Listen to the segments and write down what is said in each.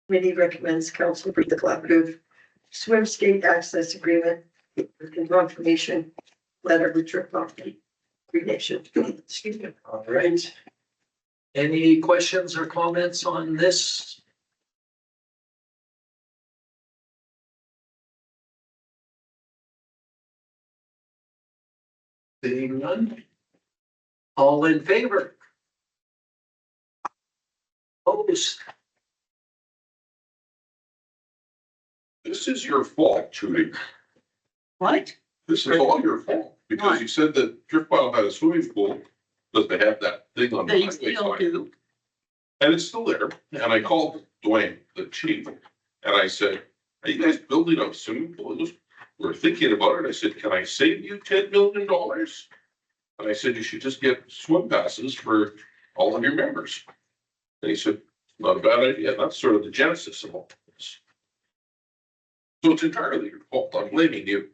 Committee recommends council approve the collaborative swim skate access agreement and confirmation letter with Trip Cree Nation. Excuse me. All right. Any questions or comments on this? Seeing none. All in favor? Opposed? This is your fault, Judy. What? This is all your fault, because you said that Drift Mile had a swimming pool, but they have that thing on the They highway still side. do. And it's still there, and I called Dwayne, the chief, and I said, are you guys building a swimming pool? He goes, we're thinking about it. I said, can I save you $10 million? And I said, you should just get swim passes for all of your members. And he said, not a bad idea. That's sort of the genesis of all this. So it's entirely your fault. I'm blaming you.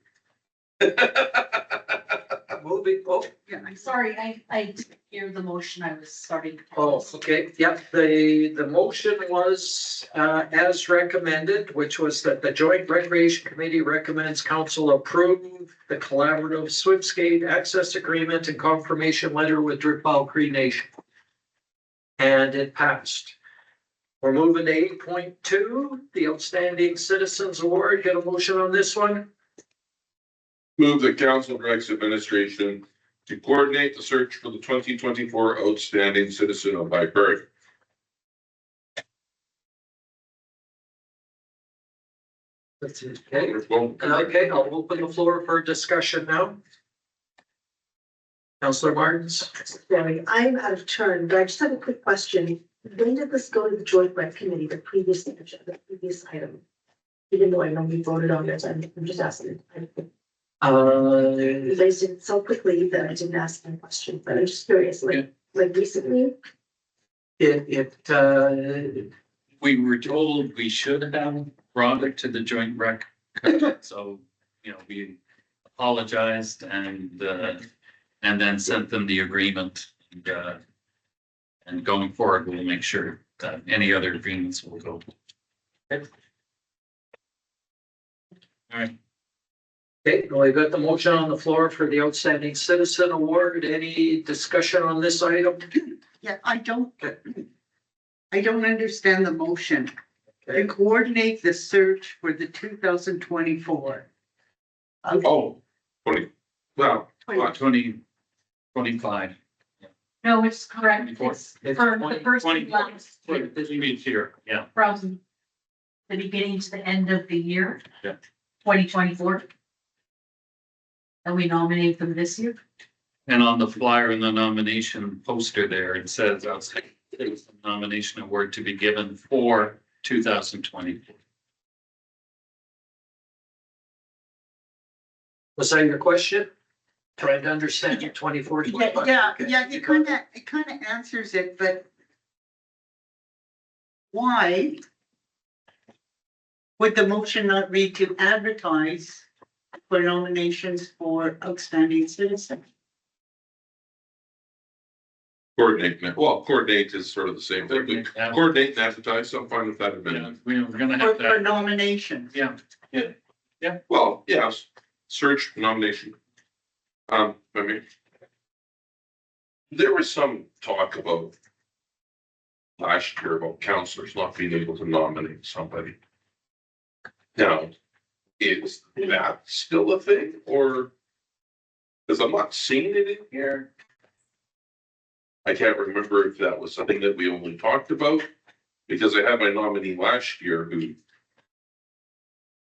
Moving, Yeah, I'm sorry, I didn't hear the motion. I was starting. to- oh, okay, yep, the motion was, as recommended, which was that the Joint Recreation Committee recommends council approve the collaborative swim skate access agreement and confirmation letter with Drip Cree Nation. And it passed. We're moving to 8.2, the Outstanding Citizens Award. Get a motion on this one? Move the council directs administration to coordinate the search for the 2024 outstanding citizen of High Prairie. That's it, okay. Well, Okay, I'll open the floor for discussion now. Councillor Martins? Sorry, I'm out of turn, but I just have a quick question. When did this go to the joint rec committee, the previous item? Even though I know we voted on it, I'm just asking. You guys did it so quickly that I didn't ask any question, but I'm just curious, like recently? We were told we should have brought it to the joint rec. So, you know, we apologized and then sent them the agreement. And going forward, we'll make sure that any other agreements will go. All right. Okay, well, we got the motion on the floor for the Outstanding Citizen Award. Any discussion on this item? Yeah, I don't understand the motion. To coordinate the search for the 2024. oh, 20, well, 2025. No, it's correct. It's It's for the 20, first and 20, last year, This means here, yeah. from the beginning to the end of the year. Yeah. 2024. And we nominate them this year. And on the flyer in the nomination poster there, it says outstanding citizen nomination award to be given for 2024. Was that your question? Trying to understand your 24. Yeah, it kind of answers it, but why would the motion not read to advertise for nominations for outstanding citizen? coordinate is sort of the same thing. We coordinate and advertise, so I'm fine with that Yeah, amendment. we're gonna For have that, nominations? yeah. Well, yes, search nomination. I mean, there was some talk about last year about councillors not being able to nominate somebody. Now, is that still a thing, or? Because I'm not seeing it in here. I can't remember if that was something that we only talked about, because I had my nominee last year who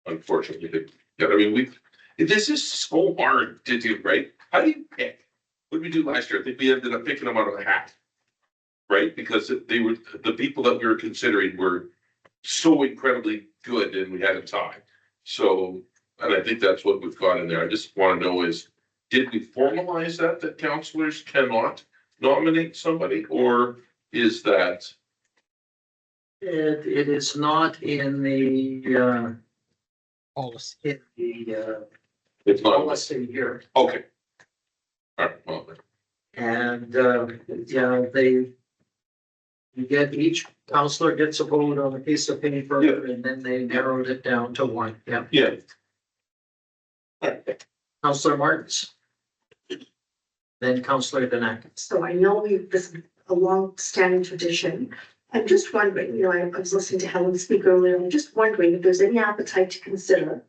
unfortunately didn't get, I mean, this is so hard to do, right? How do you pick? What did we do last year? I think we ended up picking them out of a hat. Right? Because they were, the people that we were considering were so incredibly good and we had a tie. So, and I think that's what we've got in there. I just want to know is, did we formalize that councillors cannot nominate somebody, or is that? It is not in the, Policy. in the, It's not. policy here. Okay. All right, well, And, yeah, You get, each counselor gets a vote on a piece of paper Yeah. and then they narrowed it down to one, yeah. Yeah. Counselor Martins. Then Counselor Danak. So I know this is a long-standing tradition. I'm just wondering, I was listening to Helen speak earlier, I'm just wondering if there's any appetite to consider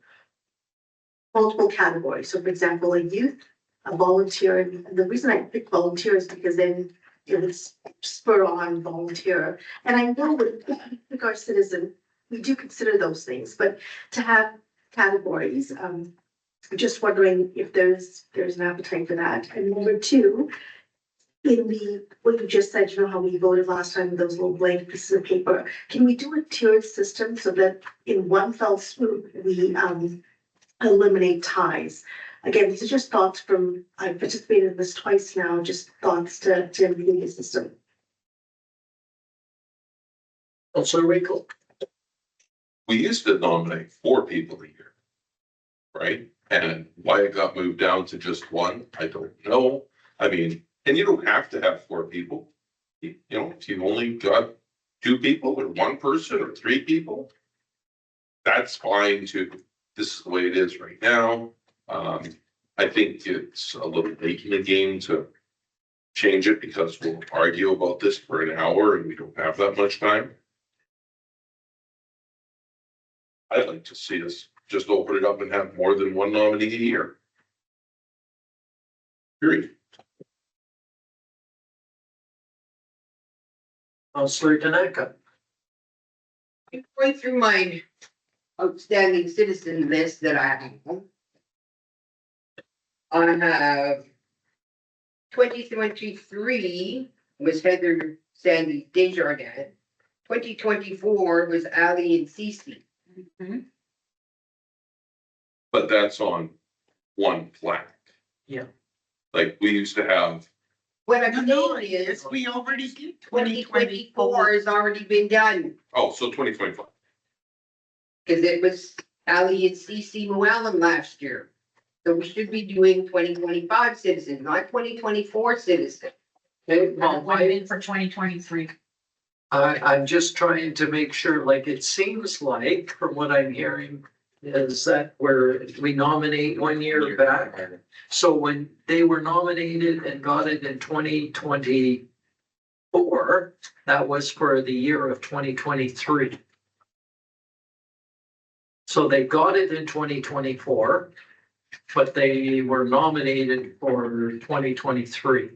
multiple categories. So for example, a youth, a volunteer, and the reason I pick volunteer is because then it would spur on volunteer. And I know with our citizen, we do consider those things, but to have categories, I'm just wondering if there's an appetite for that. And number two, what you just said, how we voted last time with those little blank pieces of paper, can we do a tiered system so that in one fell swoop, we eliminate ties? Again, these are just thoughts from, I've participated in this twice now, just thoughts to improve the system. Counselor Winkle. We used to nominate 4 people a year. Right? And why it got moved down to just 1, I don't know. I mean, and you don't have to have 4 people. If you've only got 2 people or 1 person or 3 people, that's fine too. This is the way it is right now. I think it's a little late in the game to change it because we'll argue about this for an hour and we don't have that much time. I'd like to see us just open it up and have more than 1 nominee a year. Period. Counselor Danak. Going through my outstanding citizen list that I have. I have 2023 was Heather Sandy Desjardins. 2024 was Ali and Cece. But that's on 1 plaque. Yeah. Like we used to have, What I'm No, saying yes, is, we already did 2024 has already been done, oh, so 2025. because it was Ali and Cece Llewellyn last year. So we should be doing 2025 citizens, not 2024 citizens. Okay, That well, would have been for 2023. I'm just trying to make sure, like, it seems like, from what I'm hearing, is that we nominate 1 year back. So when they were nominated and got it in 2024, that was for the year of 2023. So they got it in 2024, but they were nominated for 2023.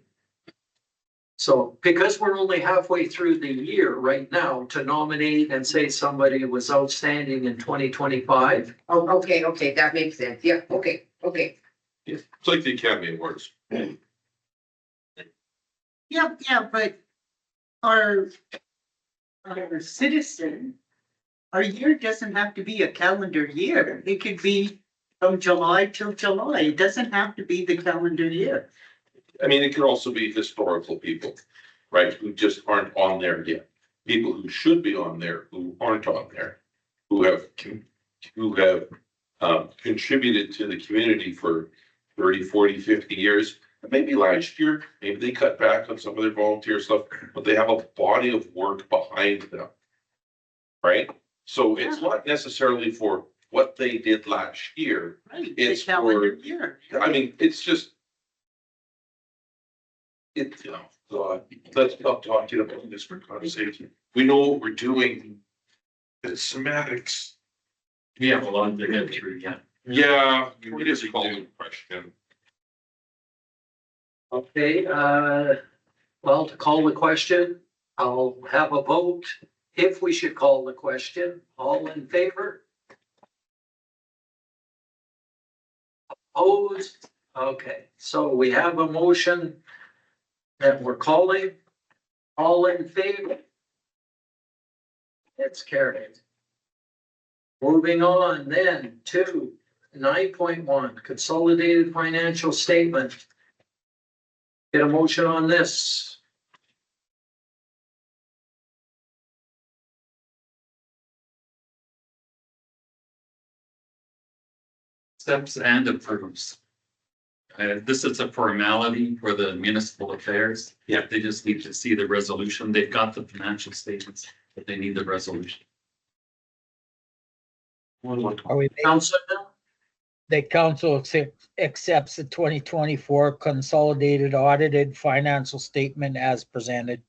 So because we're only halfway through the year right now to nominate and say somebody was outstanding in 2025. Oh, okay, that makes sense. Yeah, okay. It's like the Academy Awards. Yeah, but our citizen, our year doesn't have to be a calendar year. It could be from July till July. It doesn't have to be the calendar year. I mean, it could also be historical people, right, who just aren't on there yet. People who should be on there, who aren't on there, who have contributed to the community for 30, 40, 50 years. Maybe last year, maybe they cut back on some of their volunteer stuff, but they have a body of work behind them. Right? So it's not necessarily for what they did last year. Right, It's the calendar for- year. I mean, it's just. Let's stop talking about this for conversation. We know what we're doing. It's semantics. We have a lot to get through yet. Yeah, we just call it a question. Okay, well, to call the question, I'll have a vote if we should call the question. All in favor? Opposed? Okay, so we have a motion that we're calling. All in favor? It's carried. Moving on then to 9.1, consolidated financial statement. Get a motion on this. Steps and approves. This is a formality for the municipal affairs. Yeah. They just need to see the resolution. They've got the financial statements, but they need the resolution. Are we, Counselor Bill? the council accepts the 2024 consolidated audited financial statement as presented.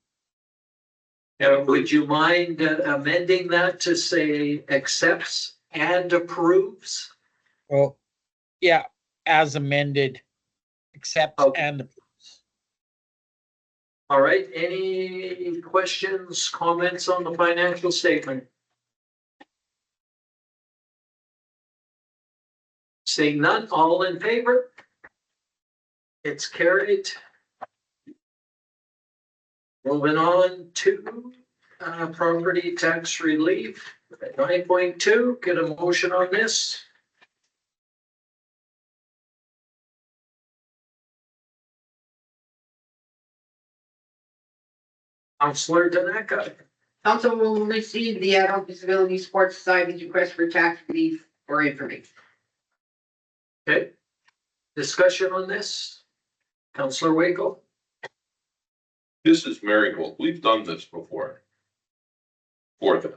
Would you mind amending that to say accepts and approves? Well, yeah, as amended, accepts Okay. and approves. All right, any questions, comments on the financial statement? Seeing none, all in favor? It's carried. Moving on to property tax relief, 9.2, get a motion on this. Counselor Danaka. Council will receive the Adult Disability Sports Society's request for tax relief or information. Okay. Discussion on this? Counselor Waco? This is Marigold. We've done this before. For them.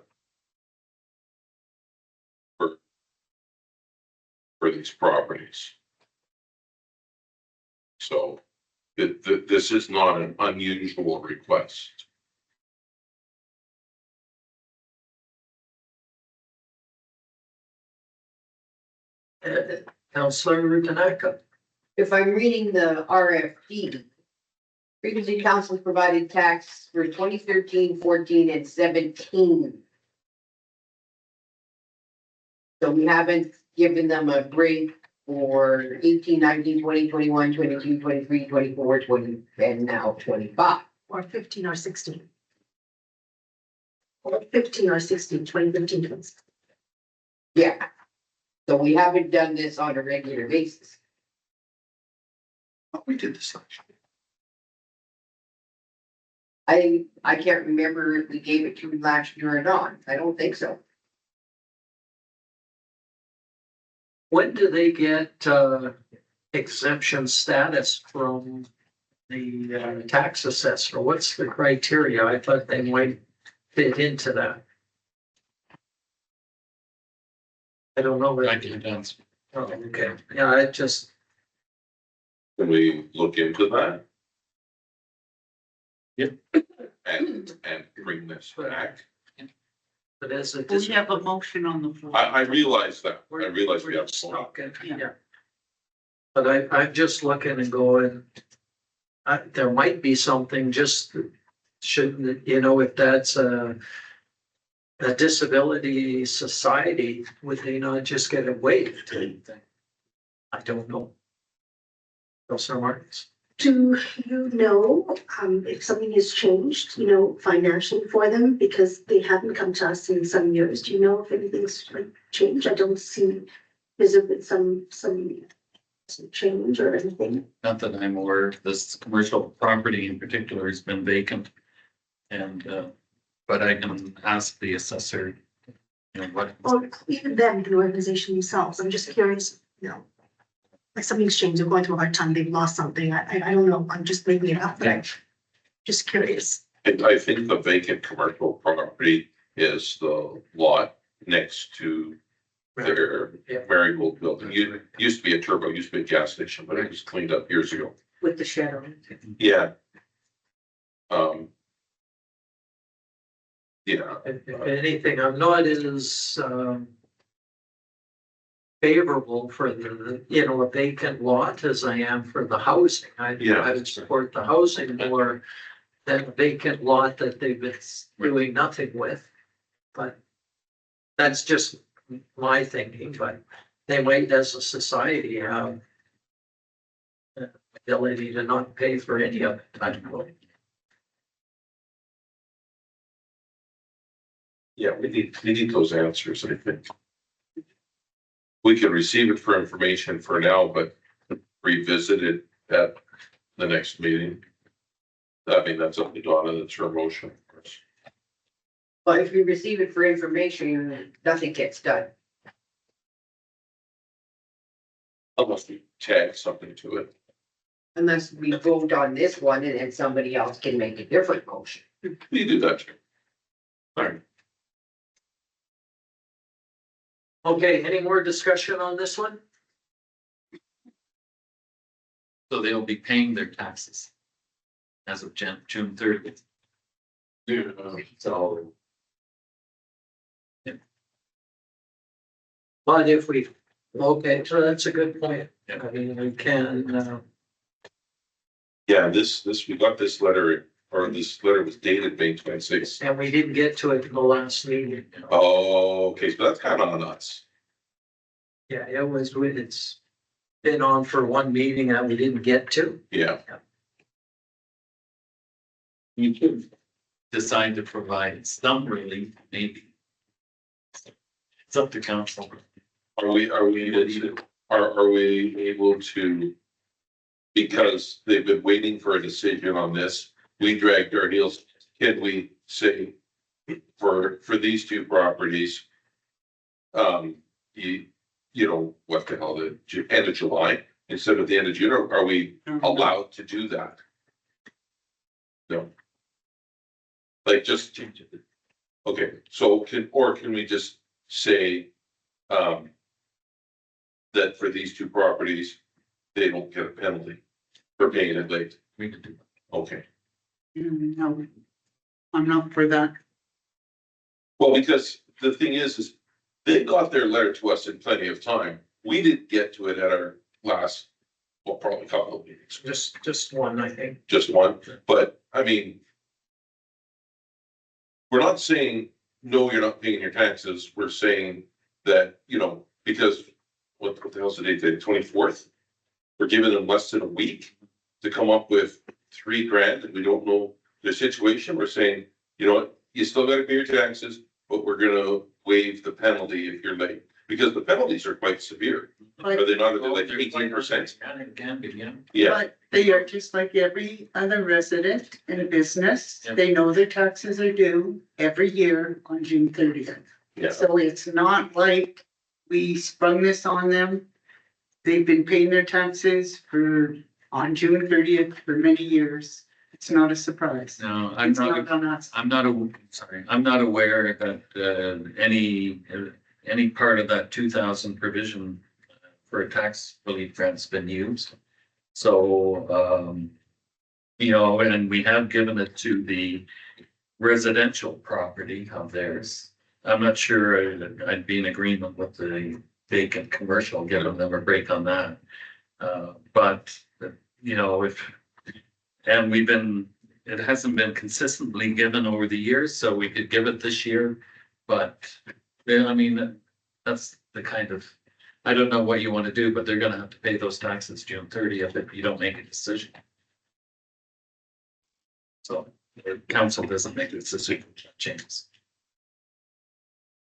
For these properties. So, this is not an unusual request. Counselor Tanaka? If I'm reading the RFP, previously council provided tax for 2013, 14, and 17. So we haven't given them a break for 18, 19, 20, 21, 22, 23, 24, 20, and now 25. Or 15 or 16. Or 15 or 16, 2015. 20. Yeah. So we haven't done this on a regular basis. We did this actually. I can't remember if we gave it to him last year or not. I don't think so. When do they get exemption status from the tax assessor? What's the criteria? I thought they might fit into that. I don't know. I can answer. Oh, okay, yeah, I just, Can we look into that? Yep. And bring this back? but as a. We have a motion on the floor. I realize that. I realize we We're have. stuck in, Yeah. yeah. But I'm just looking and going, there might be something just, shouldn't, if that's a disability society, would they not just get it waived? I don't know. Councilor Martins? Do you know, if something has changed, financially for them, because they haven't come to us in some years? Do you know if anything's like changed? I don't see, has there been some change or anything? Not that I'm aware of. This commercial property in particular has been vacant. And, but I can ask the assessor, what. Or even them, the organization themselves, I'm just curious, like something's changed, they're going through a hard time, they've lost something, I don't know, I'm just making it up, but I'm just curious. I think the vacant commercial property is the lot next to their Yeah. Marigold building. Used to be a turbo, used to be a gas station, but it was cleaned up years ago. With the shed on it. Yeah. Yeah, If anything, I'm not as favorable for the a vacant lot as I am for the housing. I would support the housing more than a vacant lot that they've been doing nothing with. But that's just my thinking, but they might, as a society, have the ability to not pay for any of it. I don't know. yeah, we need those answers, I think. We can receive it for information for now, but revisit it at the next meeting. I mean, that's up to Donna, that's her motion, of course. But if we receive it for information, nothing gets done. Unless we tag something to it. Unless we vote on this one and then somebody else can make a different motion. We do that, Chair. All right. Okay, any more discussion on this one? So they'll be paying their taxes as of June 30th. So But if we, okay, so that's a good point. I mean, we can, Yeah, this, we got this letter, or this letter was dated May 26th. and we didn't get to it in the last meeting. Oh, okay, so that's kind of on us. Yeah, it's been on for one meeting that we didn't get to. Yeah, you could decide to provide some relief, maybe. It's up to council. are we able to? Because they've been waiting for a decision on this, we dragged our heels, can we say for these two properties? You know, what the hell, the end of July instead of the end of June, are we allowed to do that? No. Like just change it. Okay, so can we just say, that for these two properties, they don't get a penalty for paying it late? We could do that. Okay, No, I'm not for that. well, because the thing is they got their letter to us in plenty of time. We didn't get to it at our last, well, probably a couple of meetings, Just one, I think. just one, but I mean. We're not saying, no, you're not paying your taxes, we're saying that, you know, because what the hell's the date, the 24th? We're giving them less than a week to come up with $3,000 and we don't know their situation, we're saying, you know what, you still gotta pay your taxes, but we're gonna waive the penalty if you're late. Because the penalties are quite severe, are they not, are they like 18%? And it can be, yeah. Yeah, But they are just like every other resident in a business. Yep. They know their taxes are due every year on June 30th. yeah, So it's not like we sprung this on them. They've been paying their taxes on June 30th for many years. It's not a surprise. No, I'm It's not, not on us. I'm not aware that, any part of that 2,000 provision for a tax relief grant's been used. So, you know, and we have given it to the residential property of theirs. I'm not sure I'd be in agreement with the vacant commercial, giving them a break on that. But, you know, and it hasn't been consistently given over the years, so we could give it this year. But, yeah, I mean, that's the kind of, I don't know what you want to do, but they're gonna have to pay those taxes June 30th if you don't make a decision. So the council doesn't make a decision, changes.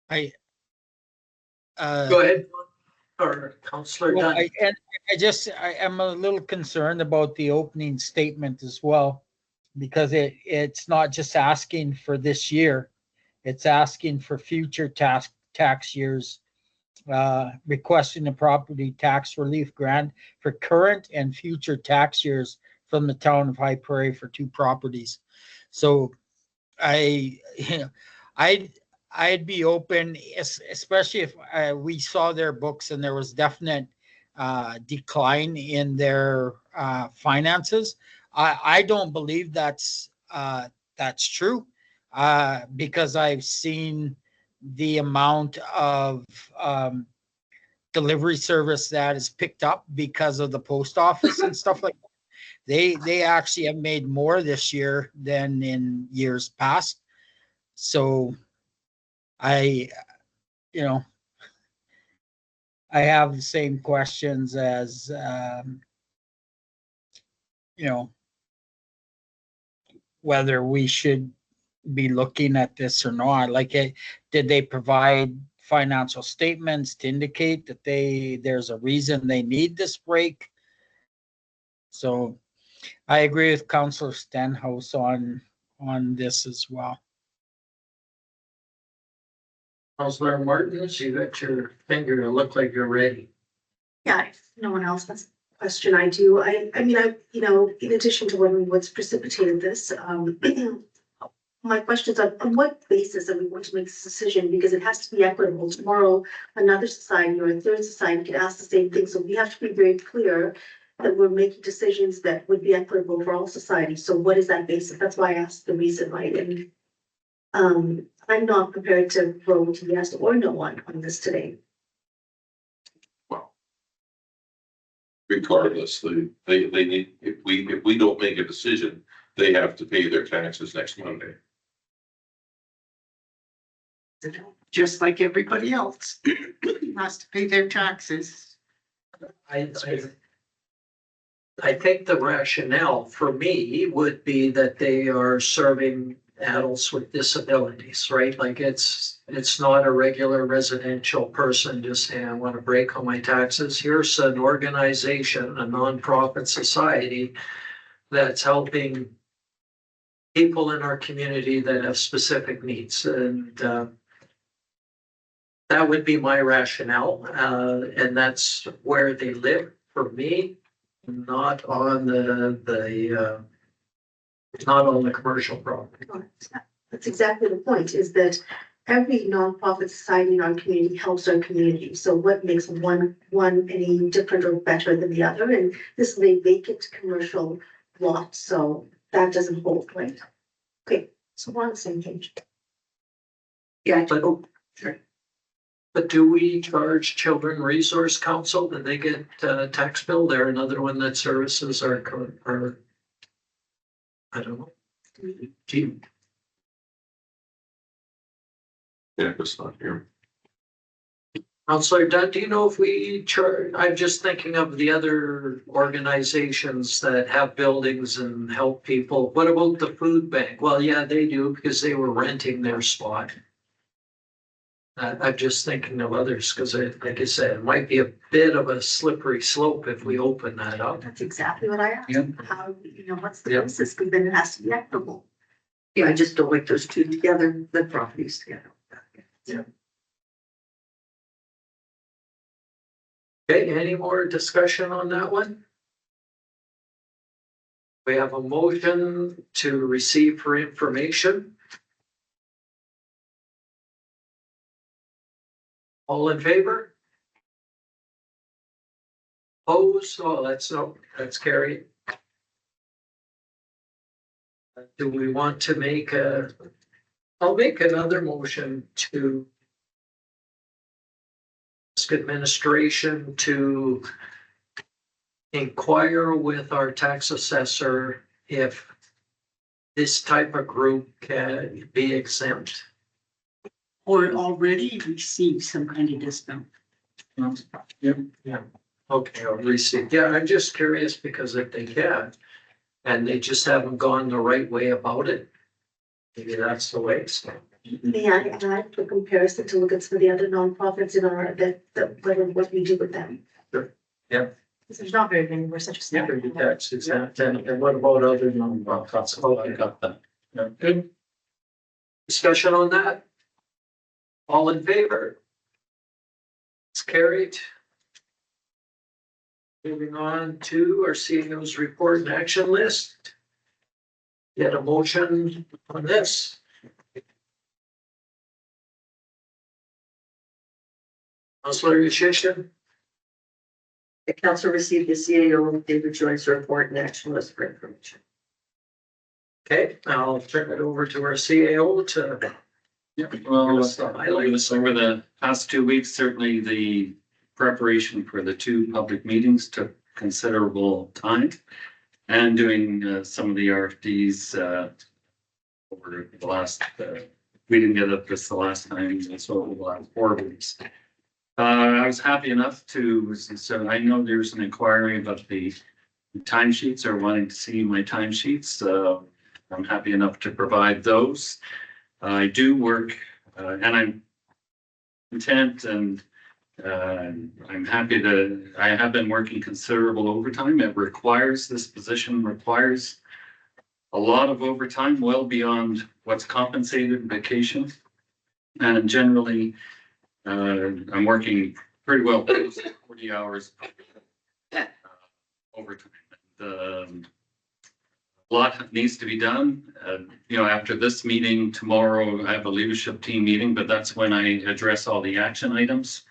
I. Go ahead, or Councillor Well, Dunn. I am a little concerned about the opening statement as well. Because it's not just asking for this year, it's asking for future tax years. Requesting a property tax relief grant for current and future tax years from the town of High Prairie for two properties. So I'd be open, especially if we saw their books and there was definite decline in their finances. I don't believe that's true because I've seen the amount of delivery service that is picked up because of the post office and stuff like that. They actually have made more this year than in years past. So I have the same questions as whether we should be looking at this or not. Like, did they provide financial statements to indicate that there's a reason they need this break? So I agree with Councillor Stenhouse on this as well. Councillor Martins, you got your finger to look like you're ready. Yeah, if no one else has question I do. I mean, in addition to what's precipitated this, my questions on what basis are we going to make this decision? Because it has to be equitable. Tomorrow, another society or a third society could ask the same thing. So we have to be very clear that we're making decisions that would be equitable for all societies. So what is that basis? That's why I asked the reason, right? And I'm not prepared to vote yes or no on this today. Well, regardless, they need, if we don't make a decision, they have to pay their taxes next Monday. Just like everybody else has to pay their taxes. I think the rationale for me would be that they are serving adults with disabilities, right? Like it's not a regular residential person just saying, I want to break all my taxes. Here's an organization, a nonprofit society that's helping people in our community that have specific needs. And that would be my rationale. And that's where they live for me, not on not on the commercial property. That's exactly the point, is that every nonprofit society in our community helps our community. So what makes one any different or better than the other? And this is a vacant commercial lot, so that doesn't hold, right? Okay, so we're on the same page. Yeah, But, but do we charge Children Resource Council? Do they get a tax bill? They're another one that services our, I don't know. Gee, Yeah, it's not here. Counselor Dunn, do you know if we charge, I'm just thinking of the other organizations that have buildings and help people. What about the food bank? Well, yeah, they do because they were renting their spot. I'm just thinking of others because like I said, it might be a bit of a slippery slope if we open that up. That's exactly what I asked. Yeah. How, what's the Yeah. basis? But then it has to be equitable. yeah, I just don't like those two together, the properties together. Okay, any more discussion on that one? We have a motion to receive for information. All in favor? Opposed? Oh, that's carried. Do we want to make I'll make another motion to ask administration to inquire with our tax assessor if this type of group can be exempt. Or already received some kind of discount. Okay, I'll receive. Yeah, I'm just curious because if they can, and they just haven't gone the right way about it, maybe that's the way. So, May I add for comparison to look at some of the other nonprofits in our, what we do with them? Sure. Yeah. Because there's not very many, we're such a small. property tax exempt, and what about other nonprofits? Oh, I got that. Yeah, good. Discussion on that? All in favor? It's carried. Moving on to our CEO's report and action list. Get a motion on this. Councilor Yushishin, The council received the CAO David Joyce report and action list for information. okay, I'll turn it over to our CAO to. Yeah, well, Give us the highlights. over the past 2 weeks, certainly the preparation for the 2 public meetings took considerable time. And doing some of the RFDs over the last, we didn't get up this the last time, so over the last 4 weeks. I was happy enough to, so I know there's an inquiry about the timesheets or wanting to see my timesheets. I'm happy enough to provide those. I do work, and I'm content and I'm happy that I have been working considerable overtime. It requires, this position requires a lot of overtime, well beyond what's compensated vacation. And generally, I'm working pretty well, 40 hours. overtime. A lot needs to be done. After this meeting tomorrow, I have a leadership team meeting, but that's when I address all the action items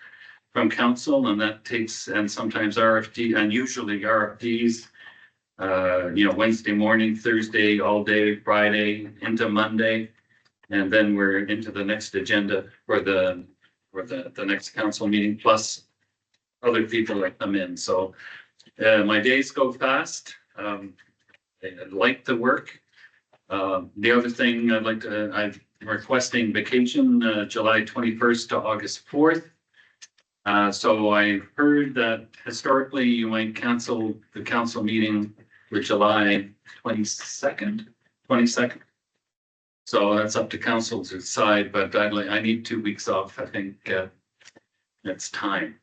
from council, and that takes, and sometimes RFD, and usually RFDs, Wednesday morning, Thursday, all day, Friday, into Monday. And then we're into the next agenda for the next council meeting, plus other people that come in. So my days go fast. I like the work. The other thing I'm requesting vacation, July 21st to August 4th. So I heard that historically you might cancel the council meeting for July 22nd. So that's up to council to decide, but I need 2 weeks off. I think it's time.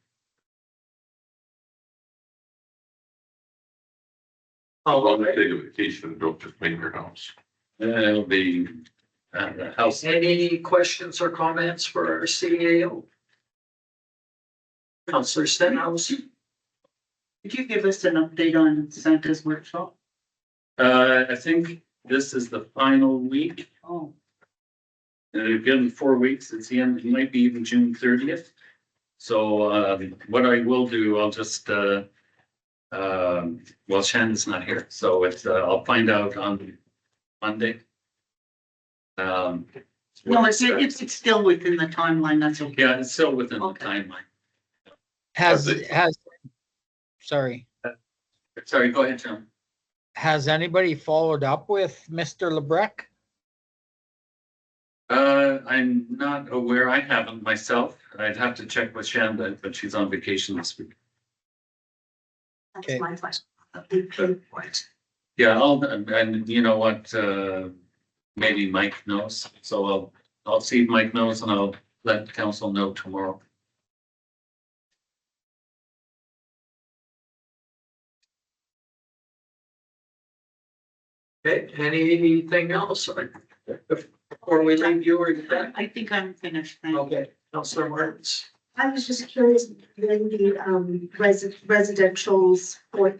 How long do you take a vacation? Don't just make your house. It'll be at the house. Any questions or comments for our CAO? Councillor Stenhouse? Could you give us an update on Santa's workshop? I think this is the final week. Oh, They've given 4 weeks. It's the end, it might be even June 30th. So what I will do, I'll just, well, Shannon's not here, so I'll find out on Monday. no, it's still within the timeline, that's okay. Yeah, it's still within the Okay. timeline. Sorry, Sorry, go ahead, John. has anybody followed up with Mr. LeBrecq? I'm not aware. I haven't myself. I'd have to check with Shannon, but she's on vacation this week. That's Okay. my question. The pay report. Yeah, and you know what, maybe Mike knows, so I'll see if Mike knows and I'll let council know tomorrow. Okay, anything else? Before we leave you or you back? I think I'm finished. Thank you. Okay, Councillor Martins. I was just curious when the residential's for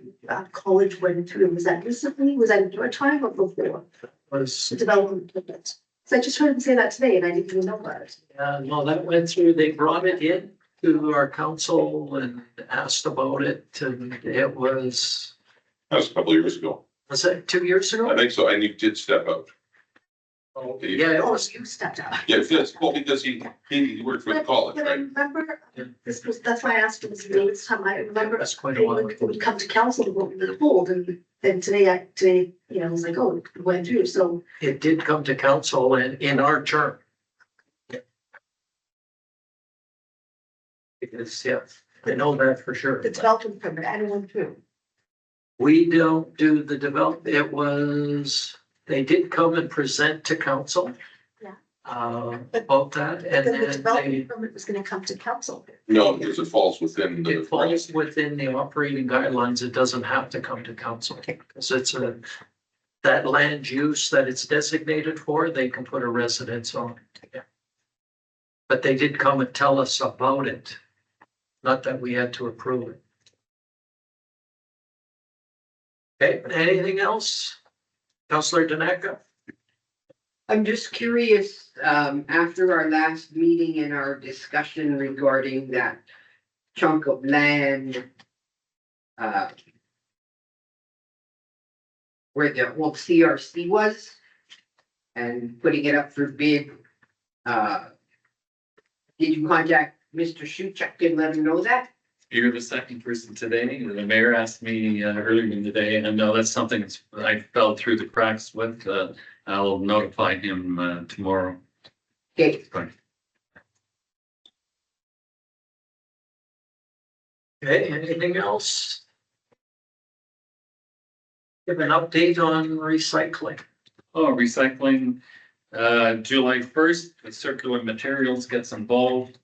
college went through, was that recently, was that in your time or before? Was, The development of it? So I just heard him say that today and I didn't even know about it. no, that went through, they brought it in to our council and asked about it, and it was That was a couple of years ago. that 2 years I ago? think so. And you did step out. Yeah, it Oh, was, you stepped out. Yeah, because he worked for the college, But I right? remember, Yeah. that's why I asked you this David's time, I remember that's quite a they while would ago. come to council to hold and then today, I was like, oh, it went through, so. It did come to council and in our term. Because, yeah, I know that for sure. The development permit, I don't went through. We don't do the development, they did come and present to council. Yeah. About that, and Then the then development permit was gonna come to council. No, because it falls within the. it falls within the operating guidelines, it doesn't have to come to council. Because it's that land use that it's designated for, they can put a residence on. Yeah. But they did come and tell us about it, not that we had to approve it. Okay, anything else? Councillor Danaka? I'm just curious, after our last meeting and our discussion regarding that chunk of land, where the old CRC was, and putting it up for bid, did you contact Mr. Shuchuk and let him know that? You're the second person today. The mayor asked me earlier in the day, and no, that's something I fell through the cracks with. I'll notify him tomorrow. Okay, Okay, anything else? Give an update on recycling. Oh, recycling, July 1st, the Circular Materials gets involved.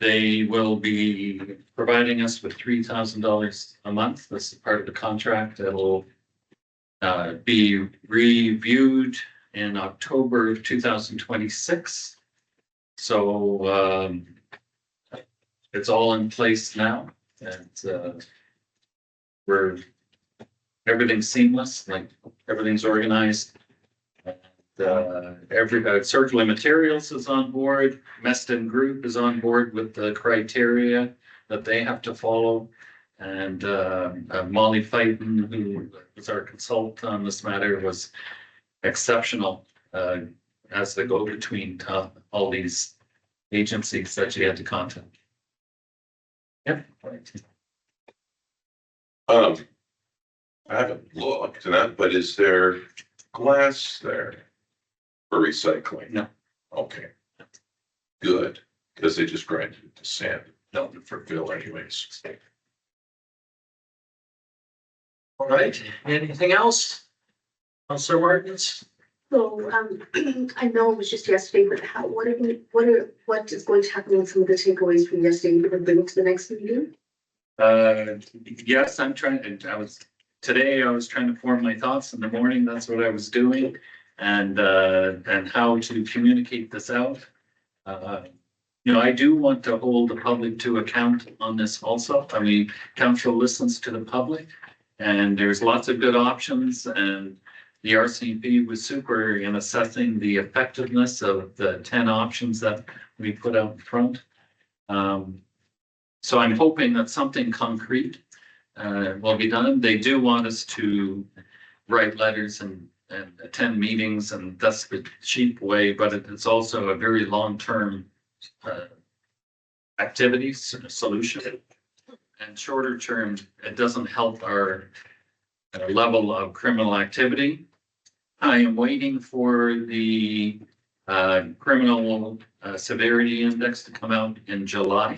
They will be providing us with $3,000 a month. This is part of the contract. It'll be reviewed in October of 2026. So it's all in place now. And we're, everything's seamless, like everything's organized. Circular Materials is on board, Meston Group is on board with the criteria that they have to follow. And Molly Fighton, who was our consultant on this matter, was exceptional as the go-between to all these agencies that she had to contact. Yep. I haven't looked at that, but is there glass there for recycling? No. Okay. Good, because they just grind it to sand, don't for fill anyways. All right, anything else? Counselor Martins? So, I know it was just yesterday, but what is going to happen with some of the takeaways from yesterday? You're gonna bring it to the next meeting? Yes, today I was trying to form my thoughts in the morning. That's what I was doing. And how to communicate this out. I do want to hold the public to account on this also. I mean, council listens to the public and there's lots of good options, and the RCMP was super in assessing the effectiveness of the 10 options that we put out in front. So I'm hoping that something concrete will be done. They do want us to write letters and attend meetings, and that's the cheap way, but it's also a very long-term activity solution. And shorter term, it doesn't help our level of criminal activity. I am waiting for the criminal severity index to come out in July,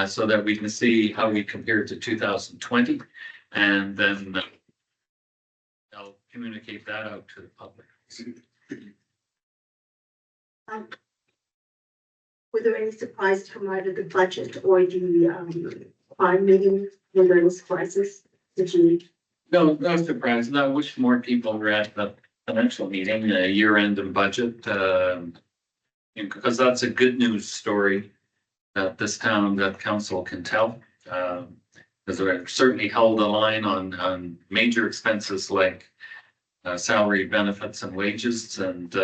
so that we can see how we compare to 2020, and then I'll communicate that out to the public. Were there any surprises from either the budget or the crime meeting? Were there any surprises? Did you? No surprise. I wish more people were at the financial meeting, year-end and budget, because that's a good news story that this town, that council can tell. Because we're certainly held the line on major expenses like salary, benefits and wages, and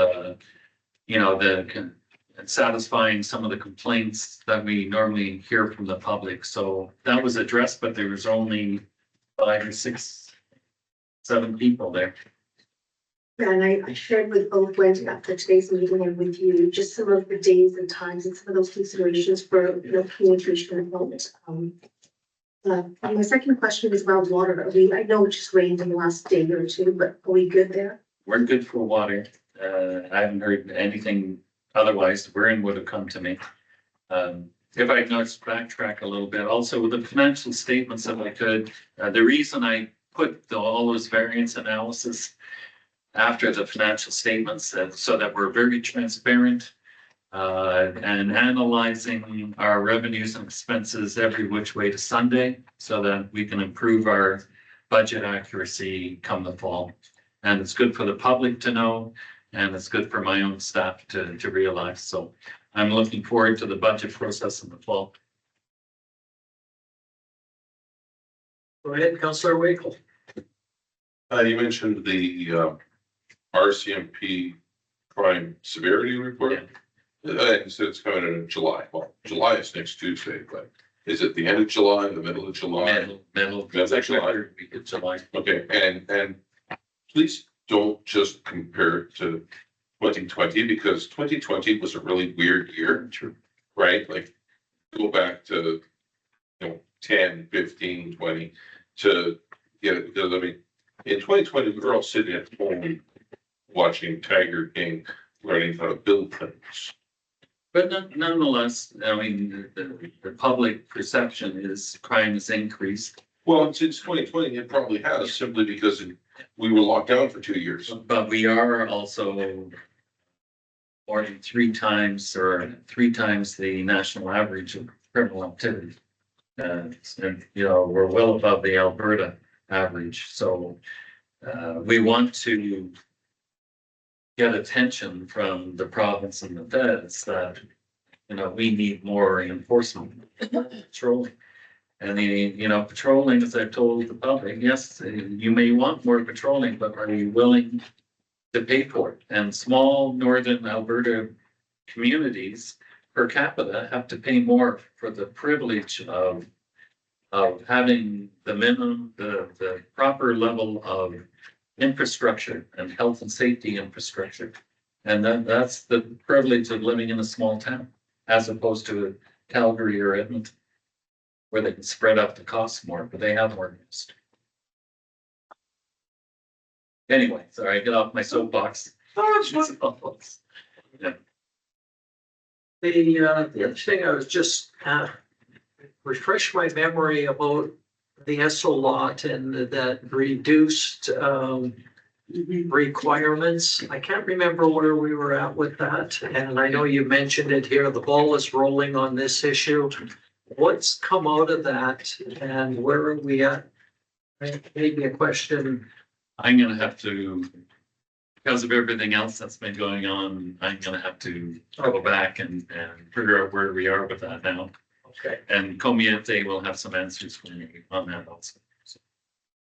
satisfying some of the complaints that we normally hear from the public. So that was addressed, but there was only 5 or 6, 7 people there. And I shared with both Wendy after today's meeting and with you, just some of the days and times and some of those considerations for, communication and vote. My second question is about water. I know it just rained in the last day or two, but are we good there? We're good for water. I haven't heard anything otherwise. Vern would have come to me. If I can just backtrack a little bit, also with the financial statements, if I could, the reason I put all those variance analysis after the financial statements, so that we're very transparent and analyzing our revenues and expenses every which way to Sunday, so that we can improve our budget accuracy come the fall. And it's good for the public to know, and it's good for my own staff to realize. So I'm looking forward to the budget process in the fall. Go ahead, Councillor Wakel. You mentioned the RCMP crime severity report. You said it's coming in July. Well, July is next Tuesday, but is it the end of July, the middle of July? Middle of July. Week of July. Okay, and please don't just compare it to 2020, because 2020 was a really weird year. True. Right? Like, go back to 10, 15, 20 to get it, because I mean, in 2020, we were all sitting at home watching Tiger King, learning how to build things. But nonetheless, I mean, the public perception is crime has increased. Well, since 2020, it probably has, simply because we were locked down for 2 years. But we are also more than 3 times the national average of criminal activity. And we're well above the Alberta average. So we want to get attention from the province and the feds that, we need more enforcement control. And patrolling, as I've told the public, yes, you may want more patrolling, but are you willing to pay for it? And small northern Alberta communities per capita have to pay more for the privilege of having the minimum, the proper level of infrastructure and health and safety infrastructure. And that's the privilege of living in a small town, as opposed to Calgary or Edmonton, where they can spread out the costs more, but they have more cost. Anyway, sorry, I get off my soapbox. Yeah. The other thing I was just, refresh my memory about the Esso lot and that reduced, requirements. I can't remember where we were at with that, and I know you mentioned it here, the ball is rolling on this issue. What's come out of that and where are we at? Maybe a question. I'm gonna have to, because of everything else that's been going on, I'm gonna have to go back and figure out where we are with that now. Okay. And Comiente will have some answers for me on that also.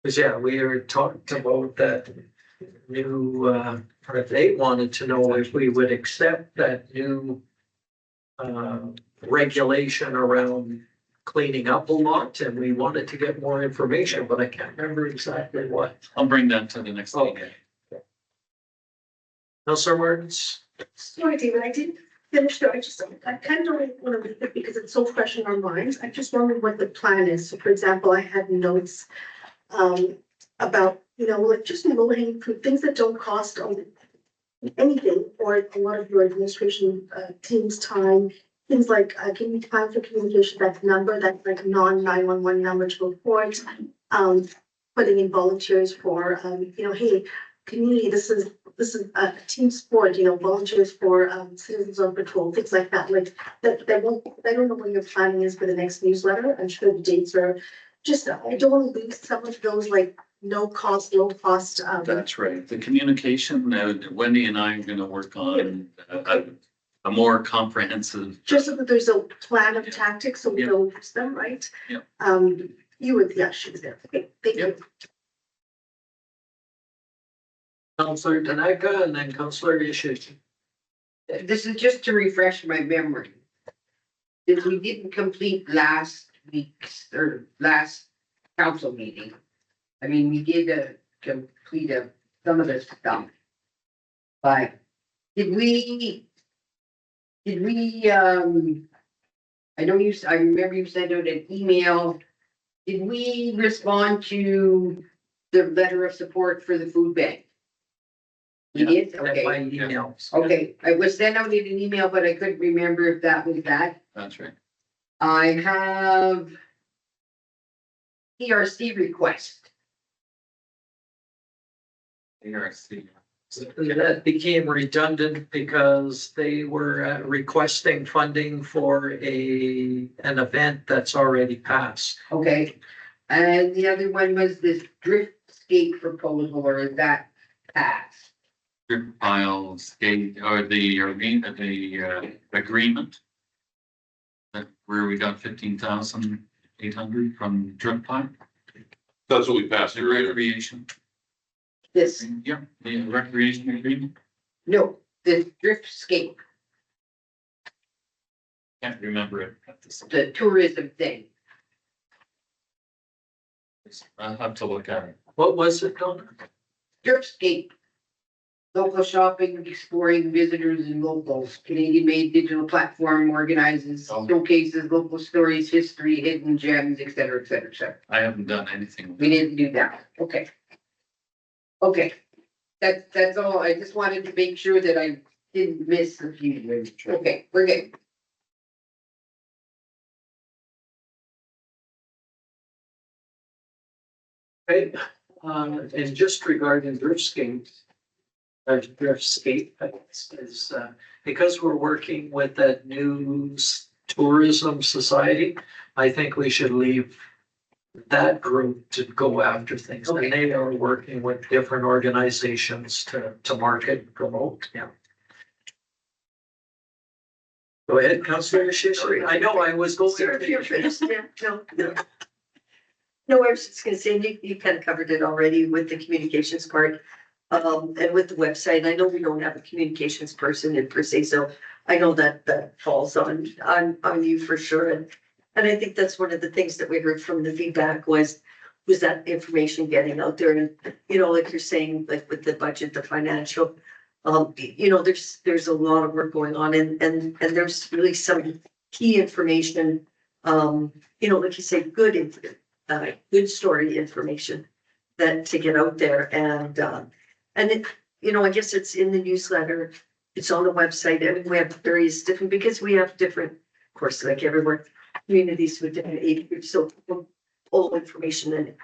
Cause yeah, we were talking about that new, or they wanted to know if we would accept that new regulation around cleaning up a lot, and we wanted to get more information, but I can't remember exactly what. I'll bring that to the next meeting. Counselor Martins? Sorry, David, I didn't finish there. I kind of don't want to read it because it's so fresh in our minds. I just wondered what the plan is. So for example, I had notes about, like just low-hanging fruit, things that don't cost anything, or a lot of your administration team's time. Things like give me time for communication, that number, that like non-911 number to report, putting in volunteers for, hey, community, this is a team sport, volunteers for citizens on patrol, things like that. Like that won't, I don't know what your planning is for the next newsletter. I'm sure the dates are just, I don't want to lose some of those like low cost. That's right. The communication, Wendy and I are gonna work on a more comprehensive. Just so that there's a plan of tactics, so we don't use them, right? Yep. She was there. Okay, thank you. Counselor Tanaka and then Counselor Yashishi. This is just to refresh my memory. That we didn't complete last week's or last council meeting. I mean, we did complete some of this stuff. But did we, I remember you sent out an email. Did we respond to the letter of support for the food bank? We did, okay. By email. Okay, I was sent out in an email, but I couldn't remember if that was that. That's right. I have ERC request. ARC. That became redundant because they were requesting funding for an event that's already passed. Okay, and the other one was this driftscape proposal, or is that passed? Drip pile skate, or the agreement. That where we got 15,800 from drip pile. That's what we passed The earlier. recreation. This, Yeah, the recreation agreement. no, this driftscape, Can't remember it at this. the tourism thing. I'll have to look at it. What was it, Donna? Driftscape. Local shopping, exploring visitors and locals. Canadian-made digital platform organizes, showcases local stories, history, hidden gems, et cetera, et cetera, et cetera. I haven't done anything. We didn't do that. Okay. Okay. That's all. I just wanted to make sure that I didn't miss a few. Okay, we're good. Okay, and just regarding driftscape, is, because we're working with that new tourism society, I think we should leave that group to go after things. And they are working with different organizations to market and promote, yeah. Go ahead, Councilor Shishi. I know I was going. Sir, if you're finished, yeah, no. No, I was just gonna say, you kind of covered it already with the communications part. And with the website, I know we don't have a communications person in per se, so I know that falls on you for sure. And I think that's one of the things that we heard from the feedback was that information getting out there and, like you're saying, like with the budget, the financial. There's a lot of work going on and there's really some key information. Like you say, good story information that to get out there and it, I guess it's in the newsletter, it's on the website, and we have various different, because we have different, of course, like everywhere, communities with different age groups, so all information and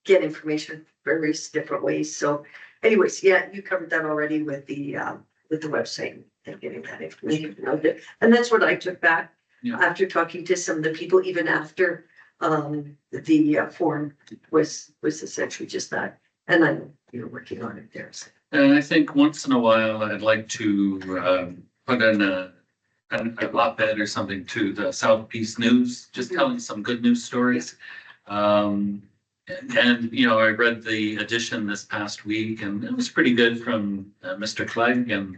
get information various different ways. So anyways, yeah, you covered that already with the website and getting that information out there. And that's what I took back Yeah. after talking to some of the people, even after the forum was essentially just that. And I'm, working on it there. So. And I think once in a while, I'd like to put in a op-ed or something to the South Peace News, just telling some good news stories. And I read the edition this past week, and it was pretty good from Mr. Clegg. And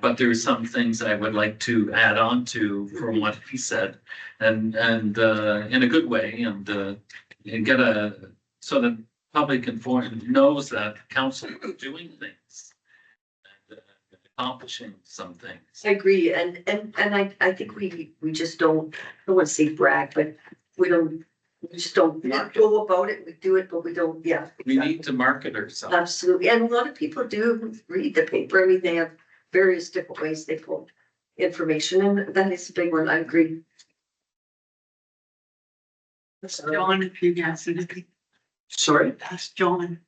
but there are some things I would like to add on to from what he said, and in a good way, and get so that public knows that council is doing things, and accomplishing some things. I agree, and I think we just don't, I don't want to say brag, but we just don't go about it. We do it, but we don't. Yeah, We need to market ourselves. absolutely. And a lot of people do read the paper. I mean, they have various different ways they pull information, and that is a big one. I agree. John, if you got anything, Sorry? ask John.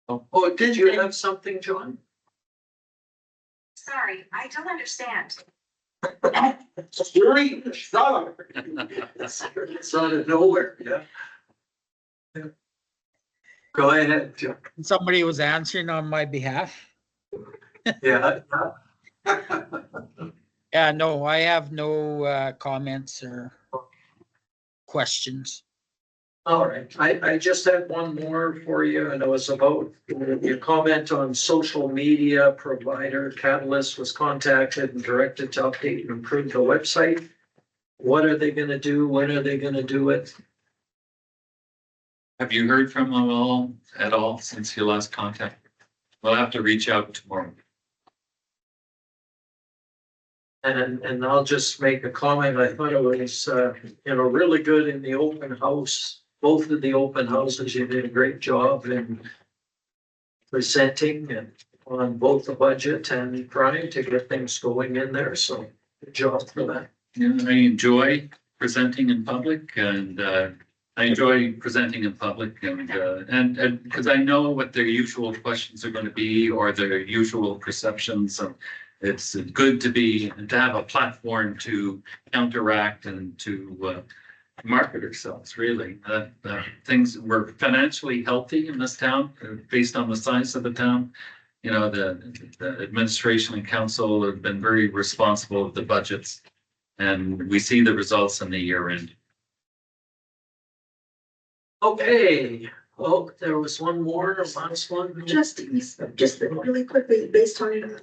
Oh, did you have something, John? Sorry, I don't understand. It's out of nowhere, yeah. Go ahead, John. Somebody was answering on my behalf. Yeah. Yeah, no, I have no comments or questions. All right, I just had one more for you, and it was about your comment on social media provider. Catalyst was contacted and directed to update and improve the website. What are they gonna do? When are they gonna do it? Have you heard from them at all since your last contact? We'll have to reach out tomorrow. And I'll just make a comment. I thought it was, really good in the open house. Both of the open houses, you did a great job in presenting and on both the budget and trying to get things going in there. So good job for that. Yeah, I enjoy presenting in public, and and because I know what their usual questions are going to be or their usual perceptions. And it's good to have a platform to counteract and to market ourselves, really. Things, we're financially healthy in this town based on the size of the town. The administration and council have been very responsible with the budgets, and we see the results in the year end. Okay, well, there was one more, last one. Just really quickly, based on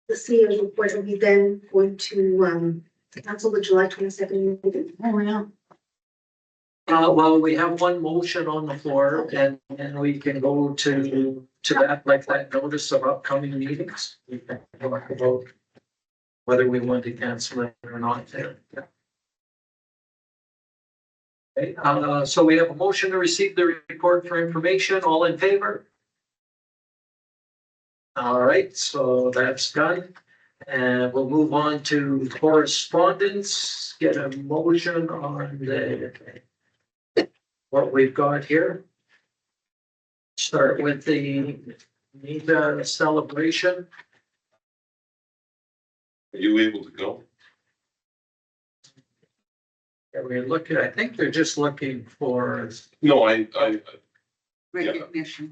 the CEO report, are we then going to cancel the July 22nd meeting? Oh, yeah. Well, we have one motion on the floor and we can go to that, like that notice of upcoming meetings. We can talk about whether we want to cancel it or not there. Okay, so we have a motion to receive the report for information. All in favor? All right, so that's done. And we'll move on to correspondence, get a motion on what we've got here. Start with the NEPA celebration. Are you able to go? We're looking, I think they're just looking for, No, I Recognition.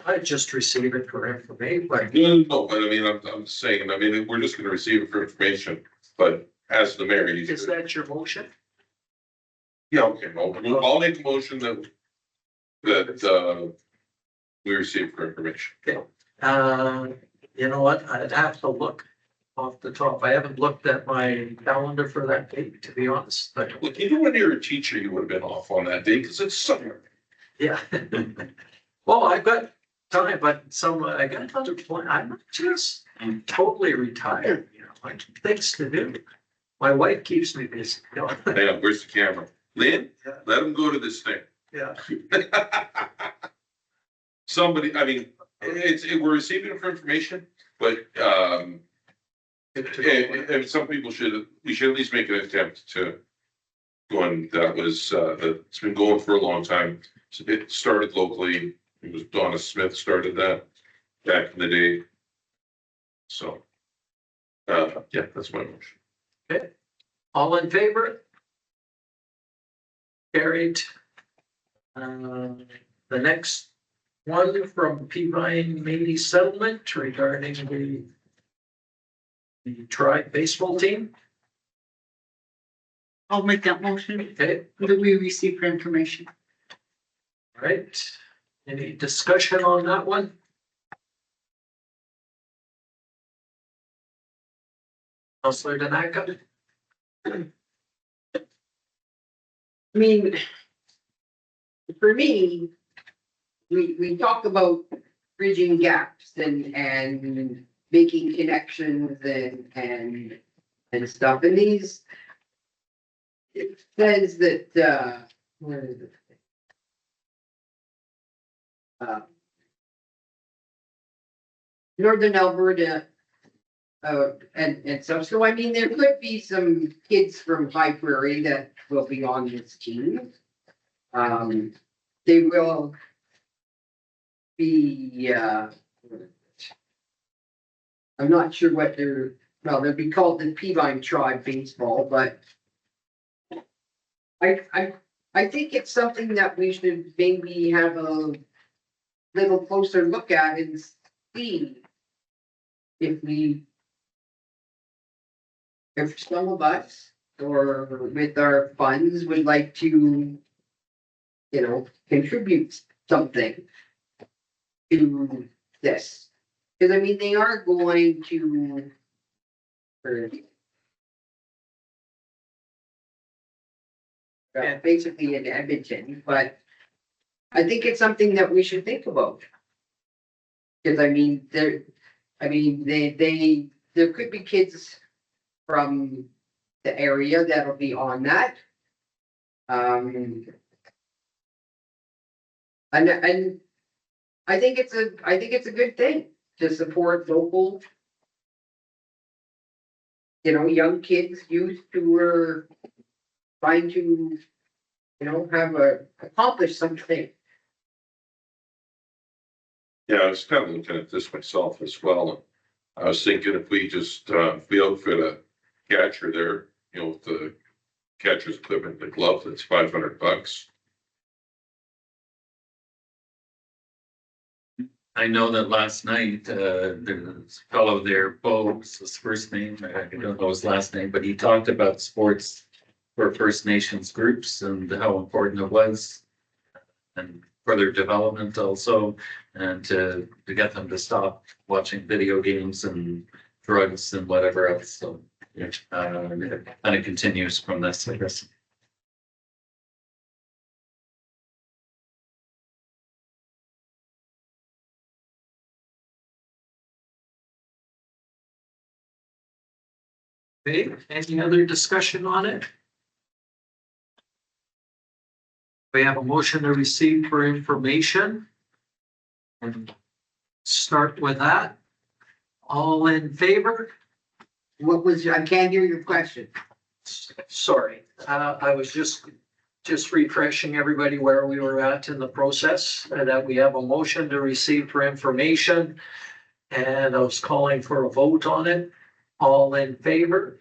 I just received it for information, but no, but I mean, I'm saying, we're just gonna receive it for information, but as the mayor, is that your motion? Yeah, okay, I'll make a motion that we receive for information. You know what, I'd have to look off the top. I haven't looked at my calendar for that date, to be honest, but Look, even when you're a teacher, you would have been off on that day because it's summer. yeah. Well, I've got time, but I got other plan. I'm not just totally retired, you know, I have things to do. My wife keeps me busy, you know. Hang on, where's the camera? Lynn, Yeah. let him go to this thing. Yeah. Somebody, I mean, we're receiving for information, but, and some people we should at least make an attempt to go on. That was, it's been going for a long time. So it started locally. It was Donna Smith started that back in the day. So, yeah, that's my motion. All in favor? Carried. The next one from Peavine Meady Settlement regarding the tribe baseball team. I'll make that motion Okay, that we receive for information. all right. Any discussion on that one? Counselor Danaka? I mean, for me, we talk about bridging gaps and making connections and stuff, and these. It says that, where is it? Northern Alberta. And so I mean, there could be some kids from High Prairie that will be on this team. They will be, I'm not sure what they'll be called the Peavine Tribe Baseball, but I think it's something that we should maybe have a little closer look at and see if some of us or with our funds would like to, contribute something to this. Cause I mean, they are going to. Basically in Edmonton, but I think it's something that we should think about. Cause I mean, there could be kids from the area that'll be on that. And I think it's a good thing to support local. Young kids, youth who are trying to, accomplish something. Yeah, I was kind of looking at this myself as well. I was thinking if we just, if we outfit a catcher there, with the catcher's equipment, the glove, that's $500. I know that last night, there's a fellow there, Bo, was his first name, I don't know his last name, but he talked about sports for First Nations groups and how important it was. And further development also, and to get them to stop watching video games and drugs and whatever else, so. It kind of continues from this, I guess. Okay, any other discussion on it? We have a motion to receive for information. And start with that. All in favor? I can't hear your question. Sorry, I was just refreshing everybody where we were at in the process, and that we have a motion to receive for information. And I was calling for a vote on it. All in favor?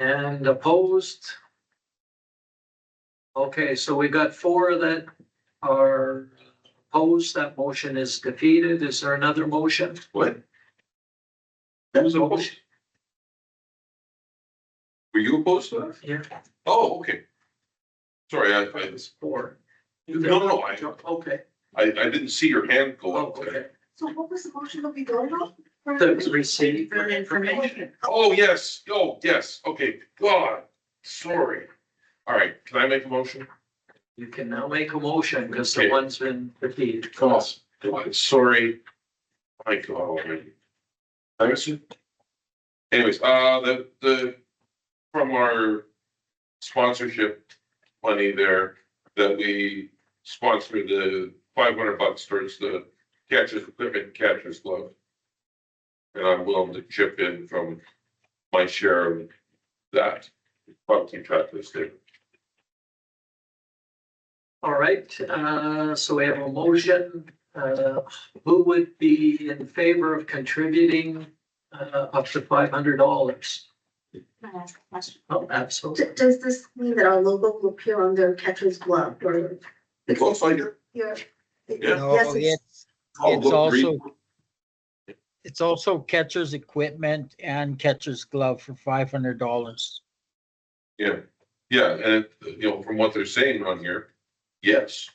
And opposed? Okay, so we got 4 that are opposed. That motion is defeated. Is there another motion? What? That was a motion. Were you opposed to that? Yeah. Oh, okay. Sorry, It's 4. no, Okay. I didn't see your hand go Oh, up. okay. So what was the motion that we voted on? The receipt For information. Oh, yes, okay, God, sorry. All right, can I make a motion? You can now make a motion because the Okay. one's been repeated. God, sorry. My God. Anyways, from our sponsorship money there, that we sponsored the $500 towards the catcher's equipment, catcher's glove. And I'm willing to chip in from my share of that. I'll keep track of this thing. All right, so we have a motion. Who would be in favor of contributing up to $500? Can I ask a question? Oh, absolutely. Does this mean that our logo will appear on their catcher's glove or? It looks like it. Yeah. Yeah. No, Yes, it's, Oh, it's look, also, read- it's also catcher's equipment and catcher's glove for $500. Yeah, and from what they're saying on here, yes.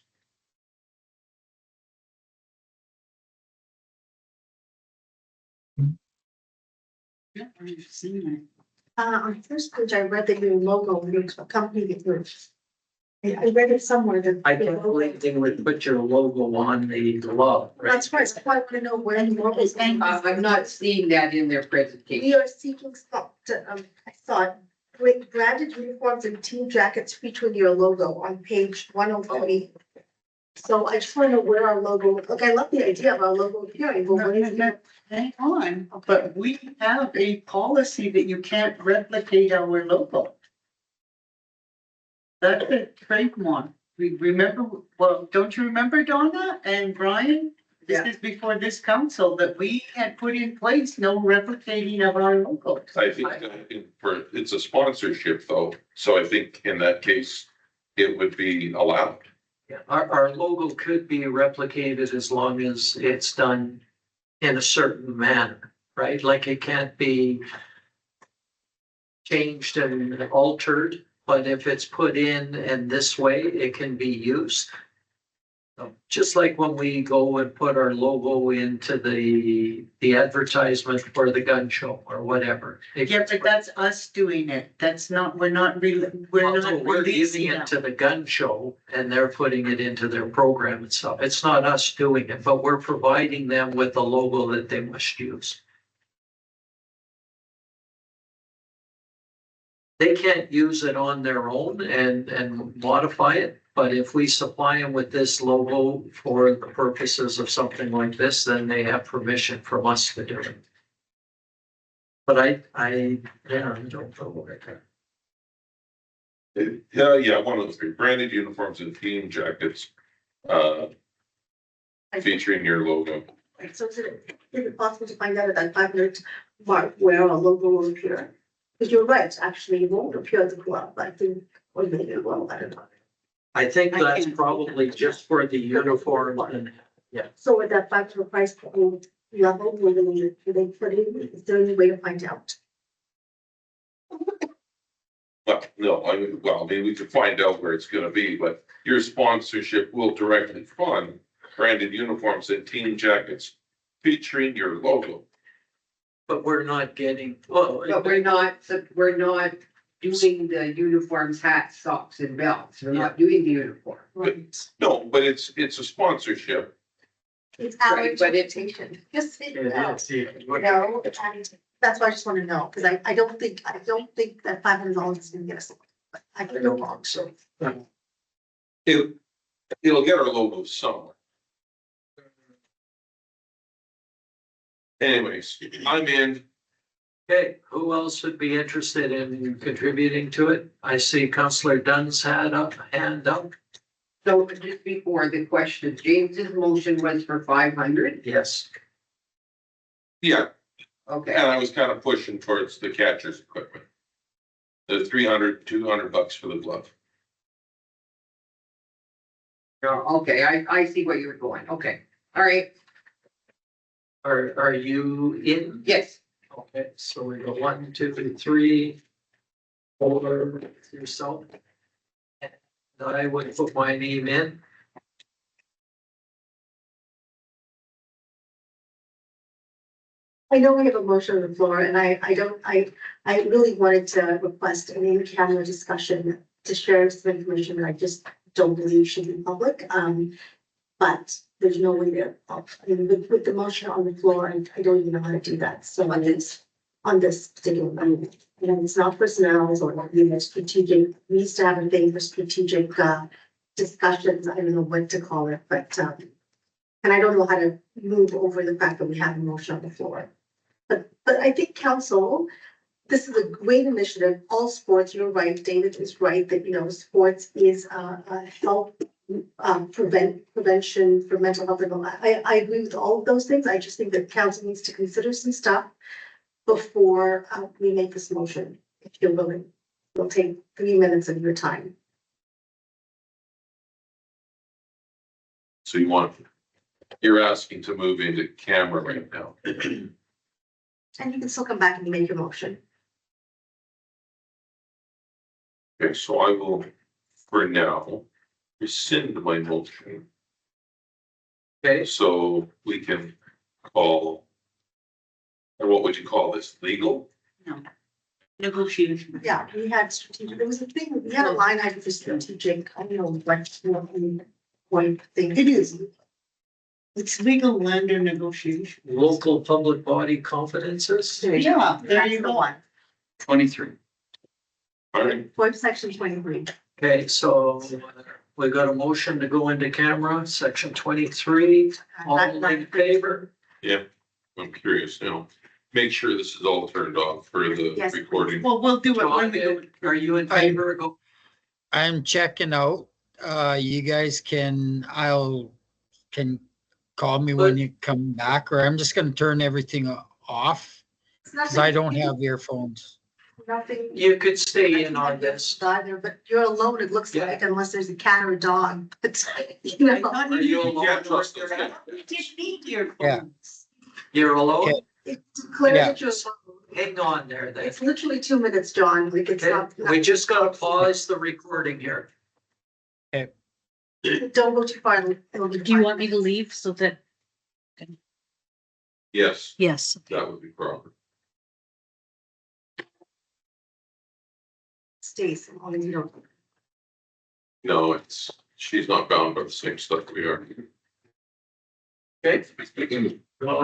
Yeah, I've seen on the first page, I read that your logo was a company that you're. I read it somewhere that. I can't believe they would put your logo on the glove, right? That's right, so I want to know where the logo is. I'm not seeing that in their presentation. We are seeking stock to, I thought, with branded uniforms and team jackets featuring your logo on page 103. So I just want to know where our logo, look, I love the idea of our logo appearing, but what is it? Hang on, but we have a policy that you can't replicate our logo. That's a trademark. We remember, well, don't you remember, Donna and Brian? This is before this council that we had put in place no replicating of our logo. I think it's a sponsorship though, so I think in that case, it would be allowed. Yeah, our logo could be replicated as long as it's done in a certain manner, right? Like it can't be changed and altered, but if it's put in this way, it can be used. Just like when we go and put our logo into the advertisement for the gun show or whatever. Yeah, but that's us doing it. That's not, we're not We're giving releasing it it. to the gun show and they're putting it into their program and stuff. It's not us doing it, but we're providing them with a logo that they must use. They can't use it on their own and modify it, but if we supply them with this logo for the purposes of something like this, then they have permission from us to do it. But I don't know what Yeah, one of those three branded uniforms and team jackets, featuring your logo. So is it possible to find out at that 500 mark where our logo will appear? Because you're right, actually, it won't appear at the glove, I think, or maybe it will, I don't know. I think I that's can't- probably just for the uniform and, So at that 500 price point level, will they put in, is there any way to find out? Well, no, I mean, we could find out where it's gonna be, but your sponsorship will directly fund branded uniforms and team jackets featuring your logo. but we're not getting, well. But we're not doing the uniforms, hats, socks and belts. We're not doing the uniform. Right. No, but it's a sponsorship. It's our Right, but it- interpretation. Yes, It it is. is, yeah. No, and that's why I just want to know, because I don't think that $500 is gonna get us. I could go wrong, so. It'll get our logo somewhere. Anyways, I'm in. Okay, who else would be interested in contributing to it? I see Counselor Dunn's hand up. So just before the question, James's motion was for 500. Yes. Yeah, Okay, and I was kind of pushing towards the catcher's equipment. The $200 for the glove. okay, I see where you're going. Okay, all right, Are you in? yes. Okay, so we go 1, 2, 3. or yourself. And I would put my name in. I know we have a motion on the floor and I really wanted to request an in-camera discussion to share some information that I just don't believe should be public. But there's no way to, I mean, with the motion on the floor, I don't even know how to do that. So on this particular, you know, it's not personnel or, you know, strategic, we used to have a thing for strategic, discussions. I don't know what to call it, but, and I don't know how to move over the fact that we have a motion on the floor. But I think council, this is a great initiative, all sports, you're right, David is right, that, you know, sports is a health, prevention for mental health. And all that. I agree with all of those things, I just think that council needs to consider some stuff before we make this motion, if you're willing. It'll take 3 minutes of your time. So you're asking to move into camera right now. And you can still come back and make your motion. Okay, so I will, for now, rescind my motion, Okay, so we can call. And what would you call this, legal? Negotiation. Yeah, we had strategic, there was a thing, we had a line item for strategic, I don't know what point thing. It is. It's legal lender negotiation. local public body confidences. Yeah, there That's you the go. one. 23. All right, Web section 23. Okay, so we got a motion to go into camera, section 23. All in favor? I'm curious now. Make sure this is all turned off for the Yes. recording. Well, we'll do it when we go. John, are you in favor? Go. I'm checking out. You guys can call me when you come back, or I'm just gonna turn everything off, It's cause I nothing- don't have earphones. Nothing. You could stay in on this. Either, but you're alone, it looks Yeah. like, unless there's a cat or a dog, but, you I know. thought Are you you alone? Yeah, trust us. didn't need your Yeah. phones. You're alone? Okay. It's clear Yeah. that you're, Hang on there then. it's literally 2 minutes, John, like it's Okay, not. we just gotta pause the recording here. Don't go too far. it'll be Do you fine. want me to leave so that? Yes, Yes. that would be proper. Stays, only you don't. No, she's not bound by the same stuff we are. Okay? Well,